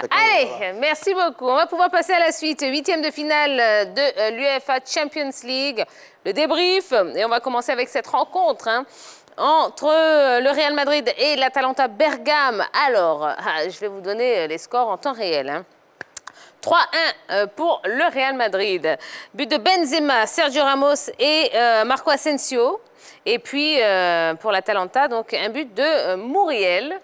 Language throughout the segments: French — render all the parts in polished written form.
Allez, merci beaucoup. On va pouvoir passer à la suite. 8e de finale de l'UEFA Champions League. Le débrief. Et on va commencer avec cette rencontre entre le Real Madrid et l'Atalanta Bergame. Alors, je vais vous donner les scores en temps réel. 3-1 pour le Real Madrid. But de Benzema, Sergio Ramos et Marco Asensio. Et puis, pour l'Atalanta, donc un but de Muriel.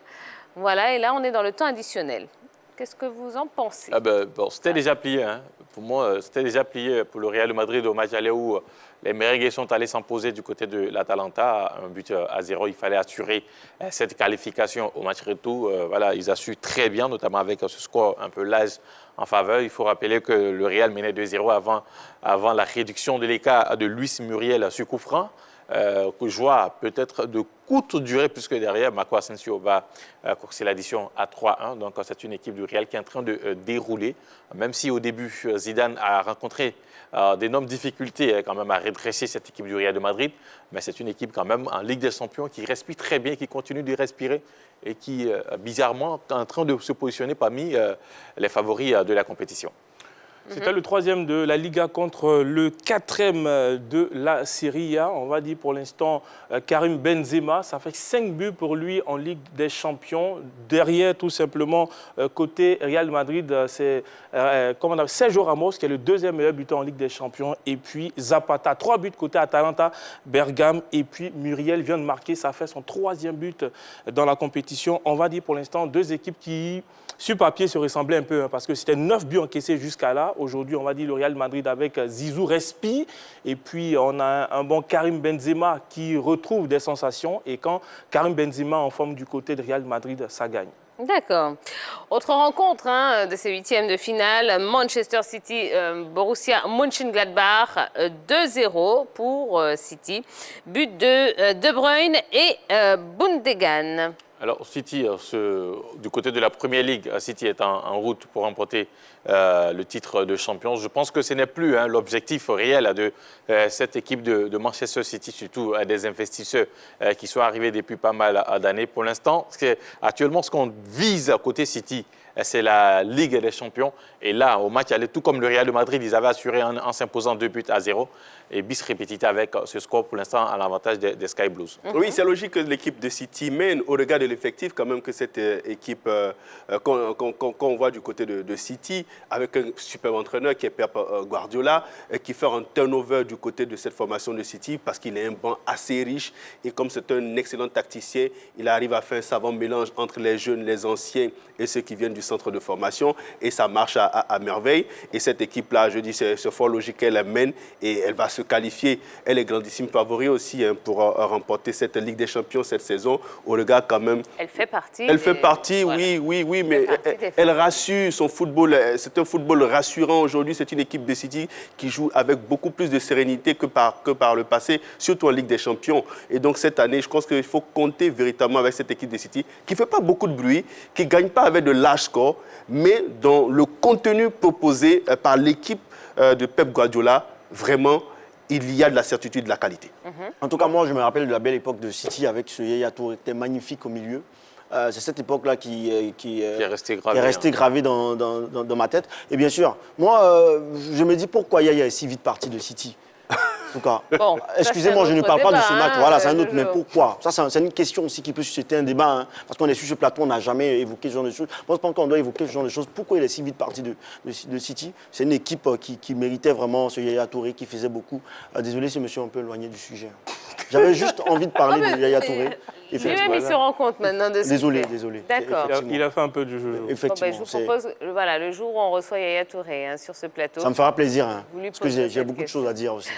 Voilà, et là, on est dans le temps additionnel. Qu'est-ce que vous en pensez? Bon, c'était déjà plié. Hein. Pour moi, c'était déjà plié pour le Real Madrid au match aller où les merengues sont allés s'imposer du côté de l'Atalanta. Un but à 0. Il fallait assurer cette qualification au match retour. Voilà, ils ont su très bien, notamment avec ce score un peu large en faveur. Il faut rappeler que le Real menait 2-0 avant la réduction de l'écart de Luis Muriel sur coup franc. Que je vois peut-être de courte durée, puisque derrière, Marco Asensio va courser l'addition à 3-1. Donc, c'est une équipe du Real qui est en train de dérouler. Même si au début, Zidane a rencontré d'énormes difficultés quand même à redresser cette équipe du Real de Madrid, mais c'est une équipe quand même en Ligue des Champions qui respire très bien, qui continue de respirer et qui, bizarrement, est en train de se positionner parmi les favoris de la compétition. C'était le 3e de la Liga contre le 4e de la Serie A. On va dire pour l'instant Karim Benzema. Ça fait 5 buts pour lui en Ligue des Champions. Derrière, tout simplement, côté Real Madrid, c'est Sergio Ramos qui est le 2e meilleur buteur en Ligue des Champions. Et puis Zapata, 3 buts côté Atalanta, Bergame. Et puis Muriel vient de marquer. Ça fait son 3e but dans la compétition. On va dire pour l'instant 2 équipes qui, sur papier, se ressemblaient un peu. Parce que c'était 9 buts encaissés jusqu'à là. Aujourd'hui, on va dire le Real Madrid avec Zizou respire. Et puis, on a un bon Karim Benzema qui retrouve des sensations. Et quand Karim Benzema en forme du côté de Real Madrid, ça gagne. D'accord. Autre rencontre de ces 8e de finale, Manchester City, Borussia Mönchengladbach, 2-0 pour City. But de De Bruyne et Gundogan. Alors, City, du côté de la Première Ligue, City est en route pour remporter le titre de champion. Je pense que ce n'est plus l'objectif réel de cette équipe de Manchester City, surtout des investisseurs qui sont arrivés depuis pas mal d'années. Pour l'instant, actuellement, ce qu'on vise à côté City, c'est la Ligue des Champions. Et là, au match aller, tout comme le Real de Madrid, ils avaient assuré en s'imposant 2 buts à 0. Et bis répétité avec ce score, pour l'instant, à l'avantage des Sky Blues. Oui, c'est logique que l'équipe de City mène au regard de l'effectif quand même que cette équipe qu'on voit du côté de City, avec un super entraîneur qui est Pep Guardiola, qui fait un turnover du côté de cette formation de City parce qu'il est un banc assez riche. Et comme c'est un excellent tacticien, il arrive à faire un savant mélange entre les jeunes, les anciens et ceux qui viennent du centre de formation. Et ça marche à merveille. Et cette équipe-là, je dis, c'est fort logique qu'elle mène et elle va se qualifier. Elle est grandissime favori aussi pour remporter cette Ligue des Champions cette saison. Au regard quand même... Elle fait partie. Elle fait partie, voilà. Oui, mais elle rassure son football. C'est un football rassurant aujourd'hui. C'est une équipe de City qui joue avec beaucoup plus de sérénité que par le passé, surtout en Ligue des Champions. Et donc cette année, je pense qu'il faut compter véritablement avec cette équipe de City qui ne fait pas beaucoup de bruit, qui ne gagne pas avec de larges scores, mais dans le contenu proposé par l'équipe de Pep Guardiola, vraiment, il y a de la certitude, de la qualité. En tout cas, moi, je me rappelle de la belle époque de City avec ce Yaya Touré qui était magnifique au milieu. C'est cette époque-là qui est restée gravée dans ma tête. Et bien sûr, moi, je me dis pourquoi Yaya est si vite parti de City. En tout cas, bon, excusez-moi, je ne parle pas de ce match. Voilà, c'est un autre. Mais pourquoi? Ça, c'est une question aussi qui peut susciter un débat. Parce qu'on est sur ce plateau, on n'a jamais évoqué ce genre de choses. Moi, je pense qu'on doit évoquer ce genre de choses. Pourquoi il est si vite parti de City? C'est une équipe qui méritait vraiment ce Yaya Touré, qui faisait beaucoup. Désolé si monsieur est un peu éloigné du sujet. J'avais juste envie de parler de Yaya Touré. Lui-même, il se rend compte maintenant de ce Désolé. D'accord. Il a fait un peu du jeu. Effectivement. Je vous propose, le jour où on reçoit Yaya Touré sur ce plateau. Ça me fera plaisir, parce que j'ai beaucoup de choses à dire aussi.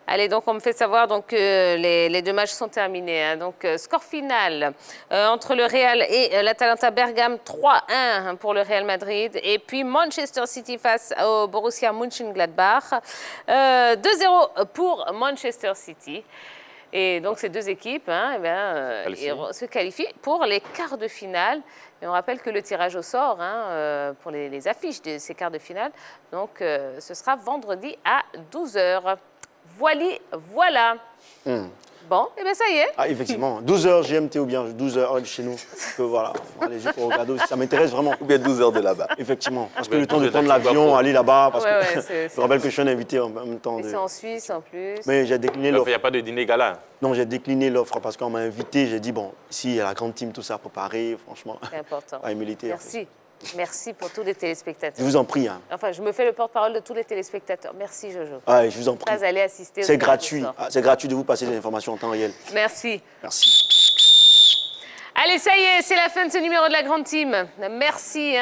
Allez, donc on me fait savoir que les 2 matchs sont terminés. Donc, score final entre le Real et l'Atalanta Bergame, 3-1 pour le Real Madrid. Et puis Manchester City face au Borussia Mönchengladbach, 2-0 pour Manchester City. Et donc, ces 2 équipes se qualifient pour les quarts de finale. Et on rappelle que le tirage au sort pour les affiches de ces quarts de finale, donc, ce sera vendredi à 12h. Voilà. Bon, et bien ça y est. Ah, effectivement. 12h GMT ou bien 12h chez nous. Que voilà, allez-y pour regarder aussi. Ça m'intéresse vraiment. Ou bien 12h de là-bas. Effectivement. Parce que le temps de prendre l'avion, aller là-bas. Parce que je rappelle que je suis un invité en même temps. C'est en Suisse en plus. Mais j'ai décliné Il l'offre. n'y a pas de dîner gala. Non, j'ai décliné l'offre parce qu'on m'a invité. J'ai dit, bon, ici, il y a la grande team, tout ça préparé. Franchement, C'est important. à humilité. Merci. Merci pour tous les téléspectateurs. Je vous en prie. Hein. Enfin, je me fais le porte-parole de tous les téléspectateurs. Merci, Jojo. Ouais, je vous en prie. Pas aller assister. C'est gratuit. C'est gratuit de vous passer des informations en temps réel. Merci. Merci. Allez, ça y est, c'est la fin de ce numéro de la Grande Team. Merci,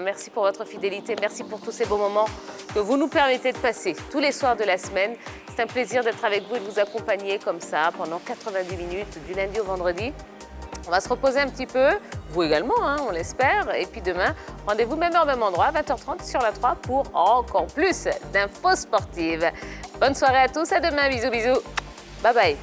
merci pour votre fidélité. Merci pour tous ces beaux moments que vous nous permettez de passer tous les soirs de la semaine. C'est un plaisir d'être avec vous et de vous accompagner comme ça pendant 90 minutes du lundi au vendredi. On va se reposer un petit peu, vous également, on l'espère. Et puis demain, rendez-vous même heure, même endroit, 20h30 sur la 3 pour encore plus d'infos sportives. Bonne soirée à tous, à demain, bisous, bisous. Bye bye.